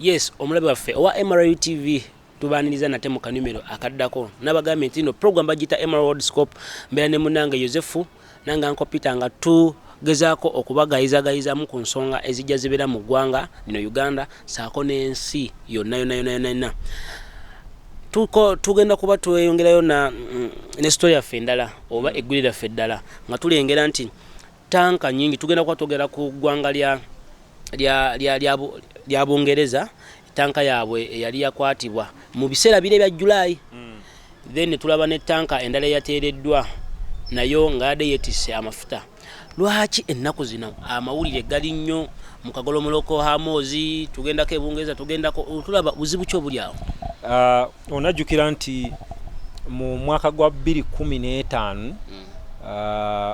yes omulabe waffe owa MRU TV tubaniriza nate mu kanumero akaddako n'abagambye nti no program bagita MRU World Scope mbeera ne munange Yosefu nanga nkopita nga gezaako okubagayizamu ku nsonga ezijja zibeera mu ggwanga lino Uganda saako n'ensi yonna tugenda kuba tweyongerayo ne story yaffe endala oba eggwiri lyaffe eddala nga tulengera nti tanka nyingi tugenda kuba twogera ku ggwanga lya Bungereza tanka yaabwe eyali yakwatibwa mu biseera bire bya July then tulaba ne tanka endala yateereddwa nayo ngade yetise amafuta lwaki ennaku zino amawulire gali nnyo mu kagolomoloko hamozi tugendako Bungereza tugendako tulaba buzibu ki obuli awo onajjukira nti mu mwaka gwa 2015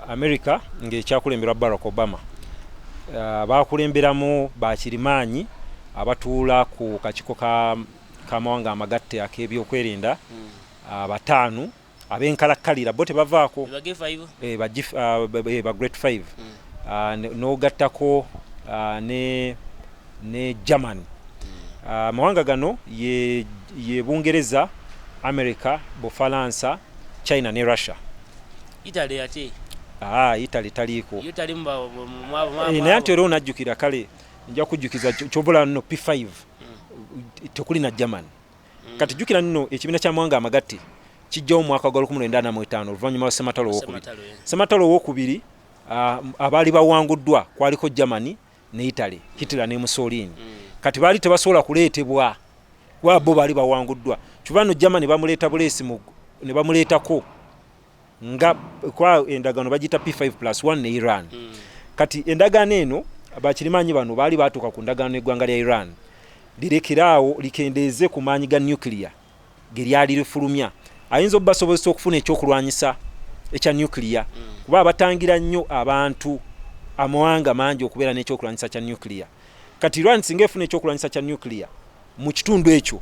America ng'ekyakulemberwa Barack Obama bakulemberamu bakirimaanyi abatuula ku kakiko k'amawanga amagatte ak'ebyokwerinda bataanu ab'enkalakkalira bo tebavaako ba Great 5 n'ogattako ne Germany. Amawanga gano ye Bungereza, America, Bufalansa, China ne Russia. Italy ate Italy taliiko. Italy naye ate era onajjukira kale nja kujjukiza kyobula nno P5 tekuli na Germany. Kati jjukira nno ekibiina ky'amawanga amagatte kijjawo mu mwaka gwa 1945 oluvannyuma lwa Ssematalo owookubiri. Ssematalo owookubiri abaali bawanguddwa kwaliko Germany ne Italy, Hitler ne Mussolini. Kati baali tebasobola kuleetebwa bo baali bawanguddwa. Kyobano Germany bamuleeta buleesi ne bamuleetako nga kwa endagano bagita P5+1 ne Iran. Kati endagano eno abakirimaanyi bano baali batuuka ku ndagano n'eggwanga lya Iran lirekeraawo likendeeze ku maanyi ga nuclear ge lyali lifulumya ayinza obasobozesa okufuna ekyokulwanyisa ekya nuclear kuba batangira nnyo abantu amawanga mangi okubeera n'ekyokulwanyisa kya nuclear. Kati Iran singa efuna ekyokulwanyisa kya nuclear mu kitundu ekyo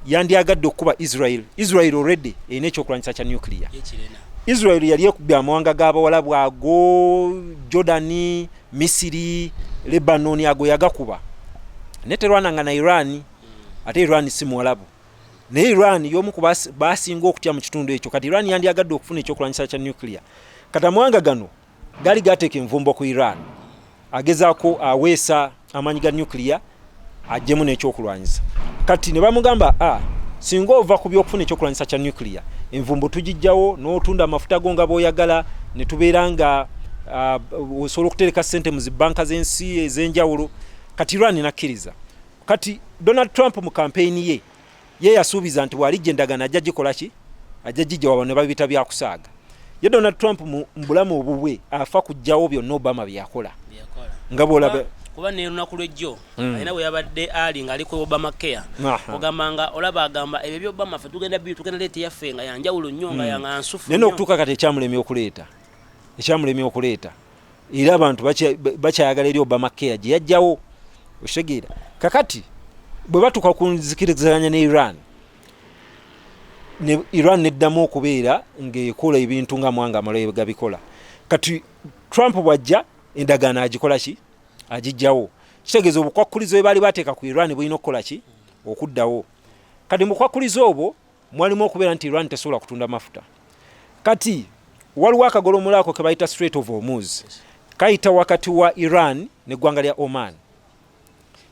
yandyagadde okuba Israel already erina ekyokulwanyisa kya nuclear. Israel yali ekubye amawanga g'abawalabu ago Jordani, Misiri, Lebanon ago yagakuba neterwananga na Iran ate Iran si muwalabu ne Iran y'omu ku basinga okutya mu kitundu ekyo. Kati Iran yandyagadde okufuna ekyokulwanyisa kya nuclear. Kati amawanga gano gali gateeka envumbo ku Iran agezaako aweesa amaanyi ga nuclear ajjemu n'ekyokulwanyisa. Kati ne bamugamba singa ova ku byokufuna ekyokulwanyisa kya nuclear envumbo tugijjawo n'otunda amafuta go nga b'oyagala ne tubeera nga osobola okutereka ssente mu zibbanka z'ensi ez'enjawulo. Kati Iran nakkiriza. Kati Donald Trump mu kampeyini ye yasuubiza nti bw'alijja endagano ajja gikola ki ajja gijja waba ne babita byakusaaga. Ye Donald Trump mu bulamu obubwe afa kujjawo byonna Obama byakola nga bw'olaba kuba ne lunaku lw'ejjo alina bwe yabadde ali ng'ali ku Obama care ogamba nga olaba agamba ebyo by'Obama ffe tugenda leeta yaffe nga yanjawulo nnyo nga yansufu naye n'okutuuka kati ekyamulemye okuleeta era abantu bakyayagala eri Obama care gye yajjawo oshegera. Kakati bwe batuuka ku nzikiriziganya ne Iran neddamu okubeera ng'ekola ebintu nga mwanga amalayo gabikola. Kati Trump bw'ajja endagaano agikola ki agijjawo. Kitegeeza obukwakkulizo bwe baali bateeka ku Iran bulina okukola ki okuddawo. Kati mu bukwakkulizo obwo mwalimu okubeera nti Iran tesobola kutunda mafuta. Kati waliwo akagolomolaako ke bayita Strait of Hormuz kayita wakati wa Iran n'eggwanga lya Oman.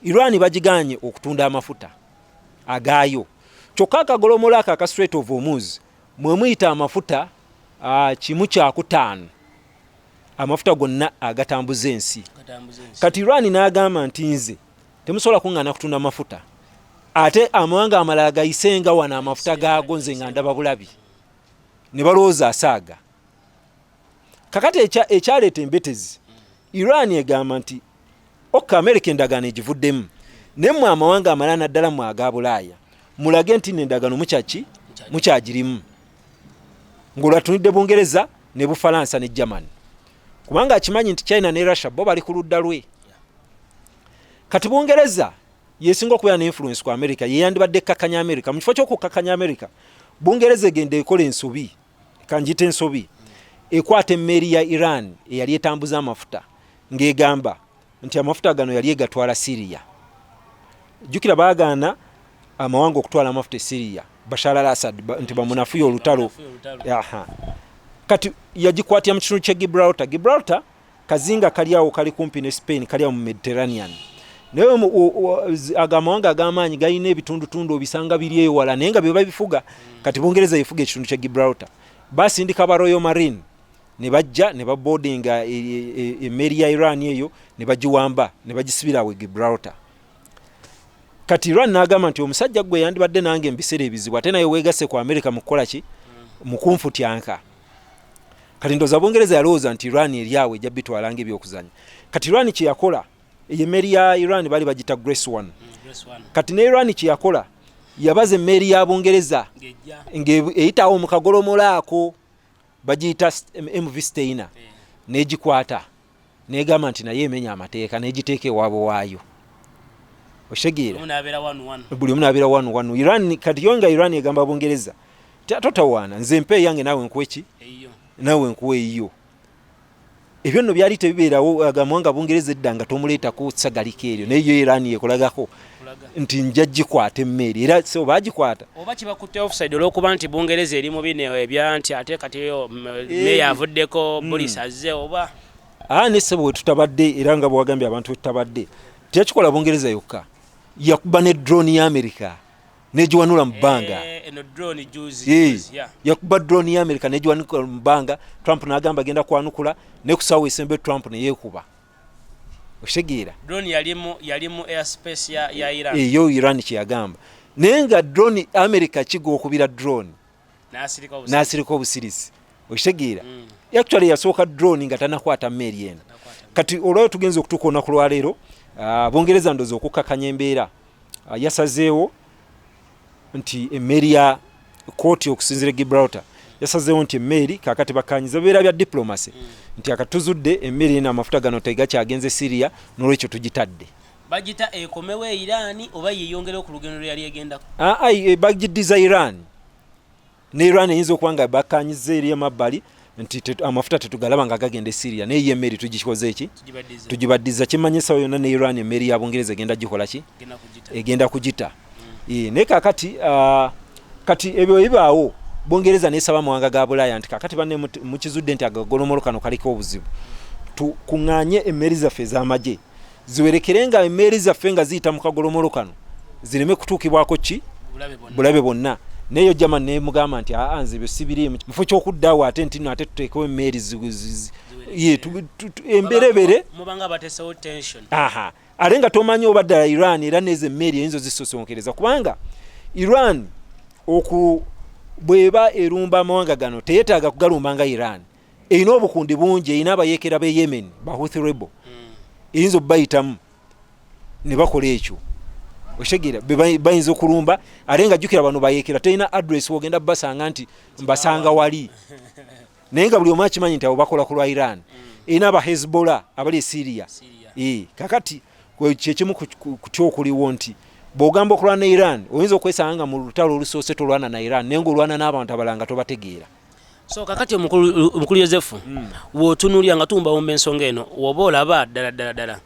Iran bagiganye okutunda amafuta agaayo. Kyokka akagolomolaako aka Strait of Hormuz mwe muyita amafuta kimu kyakutaano amafuta gonna agatambuza ensi. Kati Iran n'agamba nti nze temusobola kuŋŋaana kutunda mafuta ate amawanga amalala gayisenga wano amafuta gaago nze nga ndaba bulabi ne balowooza asaaga. Kakati ekyaleeta embetezi Iran egamba nti America endagaano egivuddemu naye mmwe amawanga amalala naddala mu aga Bulaaya mulage nti n'endagaano mukyagirimu ng'olwatunidde Bungereza ne Bufalansa ne Germany kubanga akimanyi nti China ne Russia bo bali ku ludda lwe. Kati Bungereza yesinga okubeera ne influence ku America yeyandibadde ekkakanya America. Mu kifo ky'okukkakanya America Bungereza egenda ekola ensobi kanjita ensobi ekwata emmeeri ya Iran eyali etambuza amafuta ng'egamba nti amafuta gano yali egatwala Syria. jukira baagaana amawanga okutwala amafuta e Syria Bashar al-Assad nti bamunafuye olutalo. Aha. Kati yagikwatira mu kitundu kye Gibraltar kazinga kali awo kali kumpi ne Spain kali mu Mediterranean. Naye agamawanga ag'amaanyi galina ebitundutundu obisanga biri ewala naye nga bye babifuga. Kati Bungereza efuga ekitundu kye Gibraltar. Basindika ba Royal Marine ne bajja ne baboardinga emmeri ya Iran eyo ne bagiwamba ne bagisibira awo Gibraltar. Kati Iran n'agamba nti omusajja gwe yandibadde nange mbiseera ebizibu ate naye weegase ku America mu kukola ki mu kunfutyanka. Kati ndoza Bungereza yalowooza nti Iran eri awo ejja bitwalanga ebyokuzanya. Kati Iran kye yakola emmeri ya Iran bali bagita Grace 1. Kati ne Iran kye yakola yabaza emmeri ya Bungereza eyitawo mu kagolomola ako bagiyita MV Steiner n'egikwata n'egamba nti naye emenya amateeka n'egiteeka ewaabo waayo. Oshegira buli omu n'abeera 1-1. Iran kati yonga Iran egamba Bungereza totawaana nze mpe yange naawe nkweki naawe nkuwe eyo. Ebyo nno byali tebibeerawo agamawanga Bungereza edda nga tomuleetako sagalika eryo naye yo Iran yekolagako nti nja gikwata emmeri era so bagikwata oba kibakutte offside olw'okuba nti Bungereza eri mu bino ebya nti ate kati yo meya avuddeko Boris azze oba ne sebo tutabadde era nga bwagambye abantu tutabadde tekikola Bungereza yokka yakuba ne drone ya America nejiwanula mu bbanga eno drone juzi yakuba drone ya America nejiwanula mu bbanga. Trump n'agamba agenda kwanukula ne kusawo esembe Trump ne yeekuba. Oshegira drone yalimu airspace ya Iran eyo Iran kye yagamba naye nga drone America kigo okubira drone n'asirika obusirisi. Oshegira actually yasooka drone nga tanakwata mmeri eno. Kati olwayo tugenze okutuuka olunaku lwa leero Bungereza ndoza okukkakanya embeera yasazeewo nti emmeri ya kooti okusinzira Gibraltar yasazeewo nti emmeri kakati bakanyiza bibeera bya diplomasi nti akatuzudde emmeri eno amafuta gano tegakyagenze Syria n'olwekyo tugitadde. Bagita ekomewo Iran oba yeyongere ku lugendo lwe yali egendako? Bagidiza Iran ne Iran eyinza okuba nga bakanyiza eri emabbali nti amafuta tetugalaba nga gagenda e Syria naye emmeri tugikoze eki tugibaddiza. Kimanyisa yonna ne Iran emmeri ya Bungereza egenda gikola ki egenda kugita. Naye kakati kati ebyo bibaawo Bungereza nesaba amawanga ga Bulaaya nti kakati banne mukizudde nti agagolomolo kano kaliko obuzibu tukuŋŋaanye emmeri zaffe ez'amagye ziwerekerenga emmeri zaffe nga ziyita mu kagolomolo kano zireme kutuukibwako ki bulabe bonna. Neyo German ne mugamba nti nze byo sibiri mufo ky'okuddaawo ate nti ate tuteekewo emmeri emberebere mubanga bateesewo tension. Ate nga tomanyi oba ddala Iran era nezo emmeri eyinza zisosonkereza kubanga Iran bweba erumba amawanga gano teyeetaaga kugalumba nga Iran. Erina obukundi bungi, erina abayeekera b'e Yemen Houthi rebel eyinza obbayitamu ne bakola ekyo. Oshegira bayinza okulumba ate nga jjukira bano bayeekera terina address wogenda basanga nti mbasanga wali naye nga buli omu akimanyi nti abo bakola ku lwa Iran. Erina aba Hezbollah abali e Syria. Kakati kyekimu kutyokuliwo nti bw'ogamba okulwana ne Iran oyinza okwesanga nga mu lutalo olusoose tolwana na Iran naye ng'olwana n'abantu abalanga tobategeera. So kakati omukulu Yozefu w'otunuulira nga tuwumbawo ensonga eno woba olaba ddala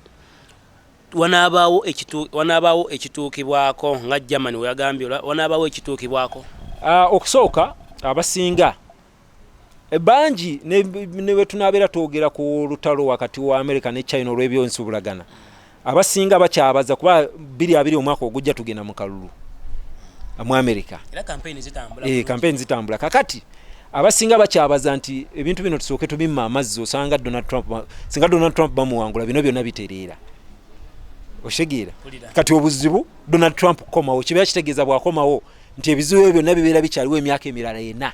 wanabaawo ekituukibwako nga German we yagambye wanabaawo ekituukibwako? Okusooka abasinga bangi ne bwe tunaabeera twogera ku lutalo wakati wa America ne China olw'ebyonsubulagana abasinga bakyabaza kuba 2020 omwaka ogujja tugenda mu kalulu mu America era campaign zitambula. Kakati abasinga bakyabaza nti ebintu bino tusooke tubimma amazzi osanga Donald Trump bamuwangula bino byonna bitereera. Oshegira kati obuzibu Donald Trump komawo kibeera kitegeeza bwakomawo nti ebizibu ebyo byonna bibeera bikyaliwo emyaka emirala 4.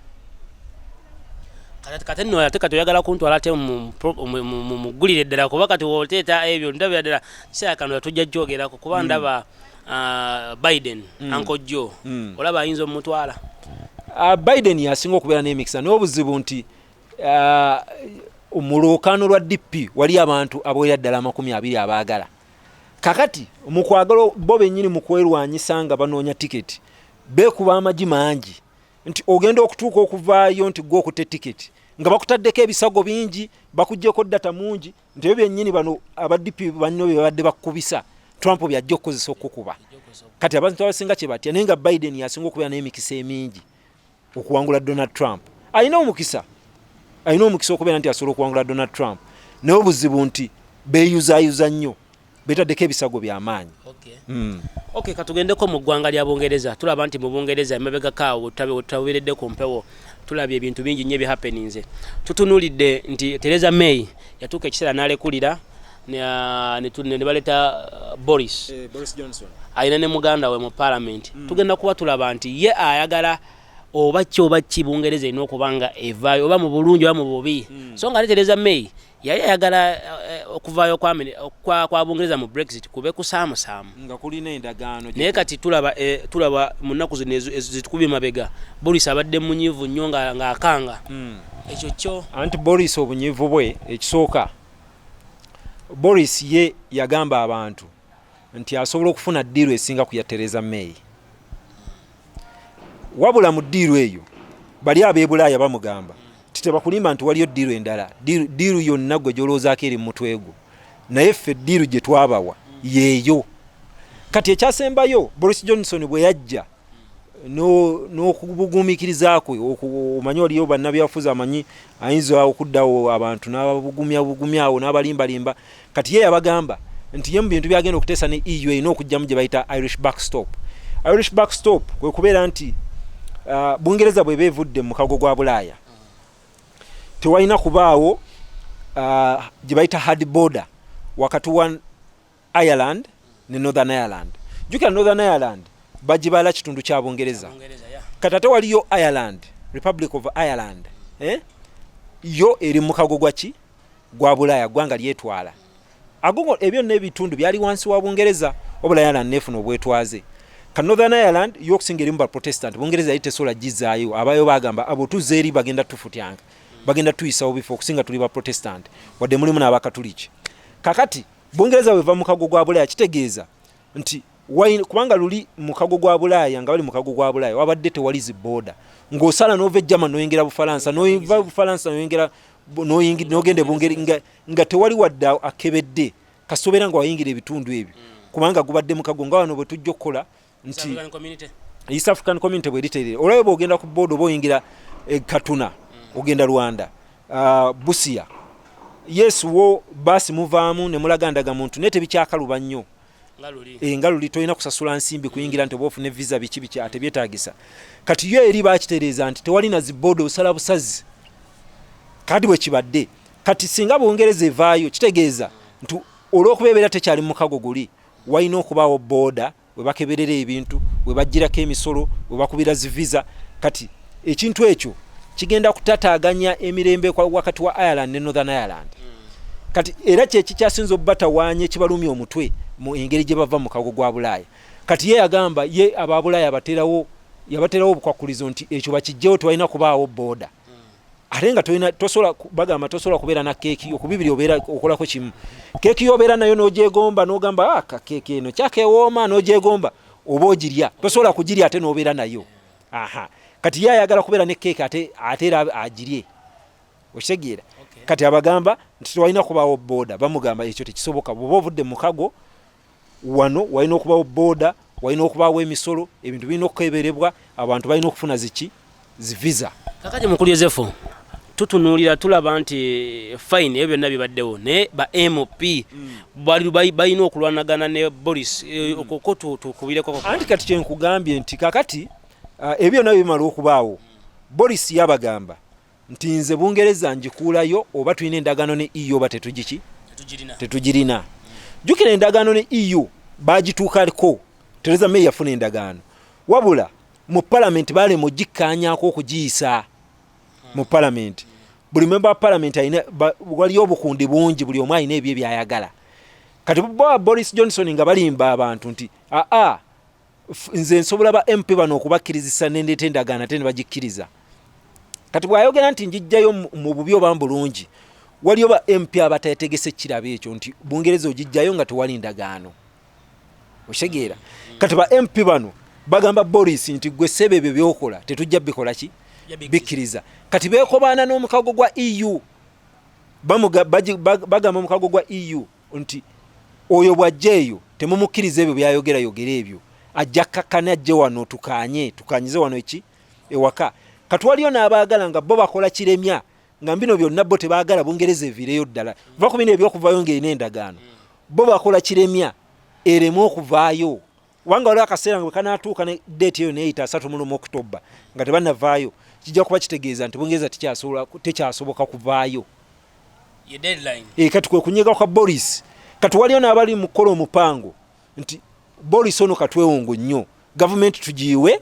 Kati nno ate kati oyagala kuntwala ate mugulire ddala kuba kati woteeta ebyo ndabira ddala kiseera kano tujja gyogerako kuba ndaba Biden Uncle Joe olaba ayinza omutwala. Biden yasinga okubeera n'emikisa n'obuzibu nti mu lwokaano lwa DP wali abantu aboolera ddala 20 abaagala. Kakati mu kwagala bo bennyini mu kwerwanyisa nga banoonya tiketi beekuba amagi mangi nti ogenda okutuuka okuvaayo nti gwe okutte tiketi nga bakutaddeko ebisago bingi bakuggyeko data mungi nti ebyo byennyini bano aba DP banno bye babadde bakubisa Trump byajja okukozesa okukuba kati abantu abasinga kye batya naye nga Biden yasinga okubeera n'emikisa emingi okuwangula Donald Trump. Alina omukisa okubeera nti asobola okuwangula Donald Trump naye obuzibu nti beeyuzaayuza nnyo betaddeko ebisago by'amaanyi. Okay, katugendeko mu ggwanga lya Bungereza. Tulaba nti mu Bungereza emabega kaawo tabeeredde ku mpewo tulabye ebintu bingi nnyo ebihappeninze. Tutunuulidde nti Theresa May yatuuka ekiseera n'alekulira ne baleeta Boris Johnson alina ne muganda we mu parliament. Tugenda kuba tulaba nti ye ayagala oba ki Bungereza erina okubanga evaayo oba mu bulungi oba mu bubi. So nga Theresa May yali ayagala okuvaayo kwa Bungereza mu Brexit kube kusaamusaamu nga kulina endagaano. Naye kati tulaba mu nnaku zino ezitukubye mabega Boris abadde munyiivu nnyo ng'akanga. Ekyo kyo anti Boris obunyiivu bwe ekisooka Boris ye yagamba abantu nti asobola okufuna ddiiru esinga ku ya Theresa May. Wabula mu ddiiru eyo bali ab'Ebulaaya bamugamba tebakulimba nti waliyo ddiiru endala. Ddiiru yonna gwe gy'olowoozaako eri mu mutwe gwo naye ffe ddiiru gye twabawa yeeyo. Kati ekyasembayo Boris Johnson bwe yajja n'okubugumiikiriza kwe omanyi waliyo bannabyafuzi amanyi ayinza okuddawo abantu n'ababugumyawo n'abalimbalimba. Kati ye yabagamba nti ye mu bintu byagenda okuteesa ne EU erina okujjamu gye bayita Irish backstop. Irish backstop kwe kubeera nti Bungereza bwe beevudde mu mukago gwa Bulaaya tewalina kubaawo gye bayita hard border wakati wa Ireland ne Northern Ireland. Jukira Northern Ireland bagibala kitundu kya Bungereza. Kati ate waliyo Ireland, Republic of Ireland. Yo eri mu mukago gwa Bulaaya gwanga lyetwala. Agongo ebyo n'ebitundu byali wansi wa Bungereza obula Ireland nefuna obwetwaze. Ka Northern Ireland yo okusinga erimu ba Protestant Bungereza yite sola gizaayo abayo bagamba abo tuzeeri bagenda tufutyanga. Bagenda tuyisa obifo okusinga tuli ba Protestant wadde mulimu n'abakatuliki. Kakati Bungereza weva mukago gwa Bulaaya kitegeeza nti kubanga luli mukago gwa Bulaaya nga bali mukago gwa Bulaaya wabadde tewali zi border ng'osala n'ova German n'oyingira Bufalansa n'oyiva Bufalansa n'ogende Bungereza nga tewali wadde akebedde kasobera nga wayingira ebitundu ebyo kubanga gubadde mukago nga wano bwe tujja okukola nti East African Community bwe literere olwayo bw'ogenda ku board oba oyingira Katuna ogenda Rwanda Busia yes wo basi muvaamu ne mulagandaga muntu nete bikyakaluba nnyo nga luli toyina kusasula nsimbi kuyingira nti obofu ne visa biki ate byetaagisa. Kati yo eri bakitereeza nti tewali na zibodo osala busazi kadi bwe kibadde. Kati singa Bungereza evaayo kitegeeza nti olw'okubeera tekyali mu mukago guli walina okubaawo boda we bakeberera ebintu we bagirako emisolo we bakubira zi visa. Kati ekintu ekyo kigenda kutataaganya emirembe wakati wa Ireland ne Northern Ireland. Kati era kyekikyasinza obbatawaanye kibalumya omutwe mu engeri gye bava mu kago gwa Bulaaya. Kati ye yagamba ye aba Bulaaya yabaterawo obukwakulizo nti ekyo bakijjewo tewalina kubaawo boda. Ate nga tosobola kubeera na keeki okubibiri obeera okolako kimu. Keeki yobeera nayo n'ogyegomba n'ogamba keeki eno kyakewooma n'ogyegomba oba ogirya tosobola kugirya ate n'obeera nayo. Kati ye ayagala kubeera ne keeki ate era agirye okitegeera. Kati abagamba nti tewalina kubaawo boda bamugamba ekyo tekisoboka bw'oba ovudde mu mukago wano walina okubaawo boda walina okubaawo emisolo ebintu birina okukeberebwa abantu balina okufuna zi visa. Kakati mukulu Yozefu tutunuulira tulaba nti fine ebyo byonna bibaddewo naye ba MP balina okulwanagana ne Boris okwo tukubireko. Anti kati kyenkugambye nti kakati ebyo byonna bimala okubaawo Boris yabagamba nti nze Bungereza njikuulayo oba tulina endagaano ne EU oba tetugirina. Jukira endagaano ne EU bagituukaliko Theresa May yafuna endagaano wabula mu parliament balema ogikkaanyaako okugiyisa mu parliament. Buli member wa parliament waliyo obukundi bungi buli omu alina ebyo byayagala. Kati Boris Johnson nga balimba abantu nti nze nsobola ba MP bano okubakkirizisa n'endeeta endagaano ate ne bagikkiriza. Kati bw'ayogera nti njijjayo mu bubi oba bulungi waliyo ba MP abateetegese kirabo ekyo nti Bungereza ogijjayo nga tewali ndagaano okitegeera. Kati ba MP bano bagamba Boris nti gwe sebe ebyo byokola tetujja bikola ki bikkiriza. Kati beekobaana n'omukago gwa EU bagamba omukago gwa EU nti oyo bw'ajja eyo temumukkiriza ebyo byayogera ebyo ajja kakkane ajje wano tukanyize wano eki ewaka kati waliyo n'abaagala nga bo bakola kiremya nga bino byonna bo tebaagala Bungereza eviireyo ddala va ku bino ebyokuvaayo ng'erina endagaano bo bakola kiremya ereme okuvaayo wanga waliwo akaseera nga bwe kanaatuuka ne deeti eyo neyita 31 Oktoba nga tebannavaayo kijja kuba kitegeeza nti Bungereza tekyasoboka kuvaayo kati kwe kunyiga kwa Boris kati waliyo n'abali mu kukola omupango nti Boris ono katwewongo nnyo gavumenti tugiiwe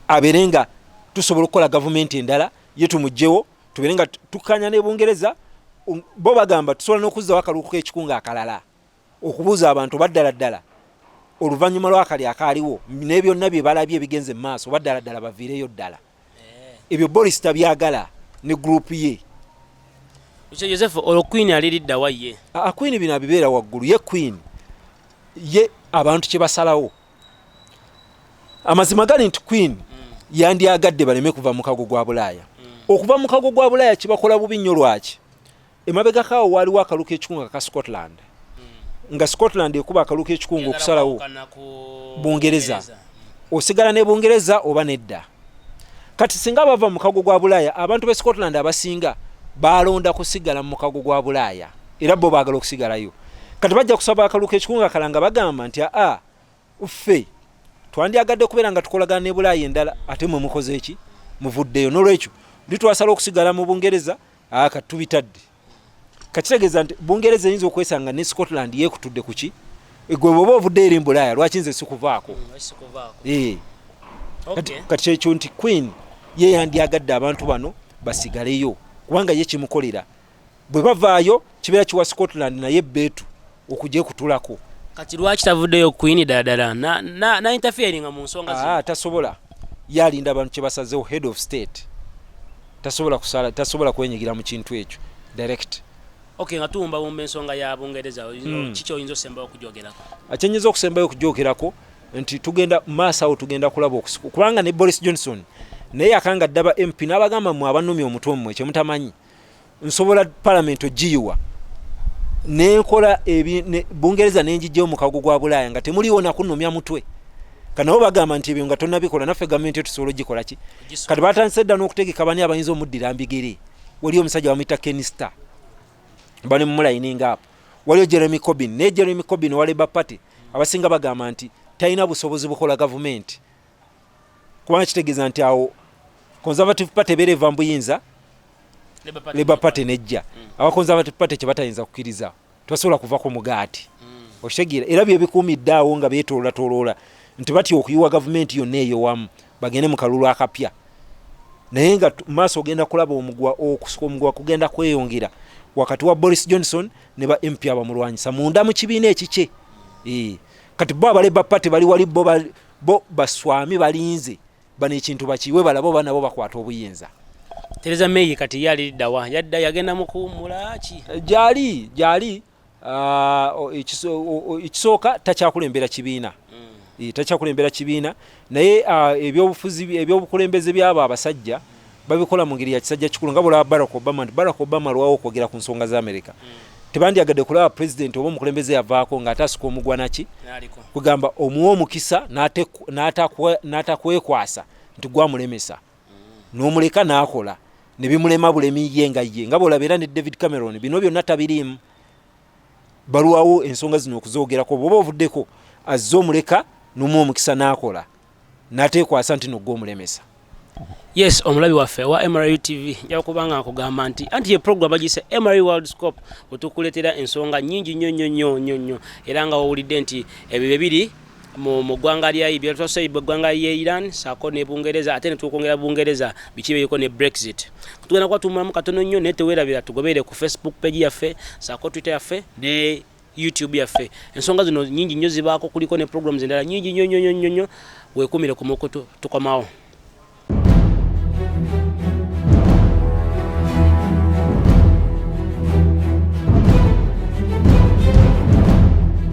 aberenga tusobola okukola gavumenti endala ye tumugjewo tuberenga tukanya ne Bungereza bo bagamba tusobola n'okuzzawo akaluuko k'ekikunga akalala okubuuza abantu baddala oluvannyuma lw'akali akaaliwo n'ebyonna bye balabye ebigenze mu maaso baddala baviireyo ddala ebyo Boris tabyagala ne gurupu ye Mr. Joseph Queen aliridda wa ye Queen bino abibeera waggulu ye Queen ye abantu kye basalawo amazima gali nti Queen yandyagadde baleme kuva mu kago gwa Bulaaya okuva mu kago gwa Bulaaya kibakola bubi nnyo lwaki emabega kawo waliwo akaluuko ekikunga ka Scotland nga Scotland ekuba akaluuko ekikunga okusalawo Bungereza osigala ne Bungereza oba nedda kati singa bava mu kago gwa Bulaaya abantu be Scotland abasinga balonda kusigala mu kago gwa Bulaaya era bo baagala okusigalayo kati bajja kusaba akaluuko ekikunga kalanga bagamba nti ffe twandyagadde kubeera nga tukolagana ne Bulaaya endala ate mwe mukoze eki muvuddeyo n'olwekyo litwasala okusigala mu Bungereza kati tubitadde kakitegeeza nti Bungereza eyinza okwesanga ne Scotland yeekutudde ku ki gwe bwoba ovudde eri Bulaaya lwaki nze sikuvaako kati ekyo nti Queen ye yandyagadde abantu bano basigaleyo kubanga ye kimukolera bwe bavaayo kibeera kiwa Scotland naye beetu okujja kutulako kati lwaki tavuddeyo Queen ddala na interfering mu nsonga tasobola yalinda abantu kye basazeewo head of state tasobola kwenyigira mu kintu ekyo direct nga tuwumba wumba ensonga ya Bungereza kiki oyinza osembayo okujoogerako akyenyiza okusembayo okujoogerako nti tugenda maaso awo tugenda kulaba okusiku kubanga ne Boris Johnson naye akanga ddaba MP n'abagamba mu abanumi omutwe mmwe kyemutamanyi nsobola parliament ogiyiwa nenkola Bungereza nenjijjayo mu kago gwa Bulaaya nga temuliwo nakunnumya mutwe kanabo bagamba nti ebyo nga tonnabikola naffe gavumenti tusobola ogikola ki kati batandise dda n'okutegeka bani abayinza omuddira mbigere waliyo omusajja bamuyita Kenister bane mumulayininga apo waliyo Jeremy Corbyn ne Jeremy Corbyn wa Labour Party abasinga bagamba nti talina busobozi bukola gavumenti kubanga kitegeeza nti awo Conservative Party ebeera mbuyinza Labour Party nejja aba Conservative Party kye batayinza kukkiriza tebasobola kuva ku mugaati oshegira era bye bikuumidde awo nga beetooloola nti batya okuyiwa gavumenti yonna eyo wamu bagende mu kalulu akapya naye nga maaso ogenda kulaba omugwa kugenda kweyongera wakati wa Boris Johnson ne ba MP abamulwanyisa munda mu kibiina ekikye kati bo aba Labour Party bali wali bo baswami balinze bano ekintu bakiwe balabo banabo bakwata obuyinza Theresa May kati yali ddawa yadda yagenda mu kuwummula ki gyali ekisooka takyakulembera kibiina takyakulembera kibiina naye ebyobukulembeze byabo abasajja babikola mu ngeri ya kisajja kikulu nga bulaba Barack Obama lwawo okwogera ku nsonga za America tebandyagadde kulaba president oba omukulembeze yavaako nga atasuka omugwa naki kugamba omuwa omukisa n'atakwekwasa nti gwamulemesa n'omuleka n'akola ne bimulema bulemi ye nga bw'olabira ne David Cameron bino byonna tabiriimu balwawo ensonga zino okuzoogerako bw'oba ovuddeko azze omuleka n'omuwa omukisa n'akola n'ateekwasa nti n'ogw'omulemesa. Yes, omulabi waffe wa MRU TV nja kubanga akugamba anti ye program bagise MRU World Scope otukuletera ensonga nyingi nnyo era nga owulidde nti ebyo bibiri mu ggwanga lya Ibya twasai ggwanga lya Iran sako ne Bungereza ate ne tukongera Bungereza bikibe yiko ne Brexit tugenda kwa tumulamu katono nnyo ne tewerabira tugobere ku Facebook page yaffe sako Twitter yaffe ne YouTube yaffe ensonga zino nyingi nnyo zibaako kuliko ne programs endala nyingi nnyo wekumire ku mukutu tukomawo.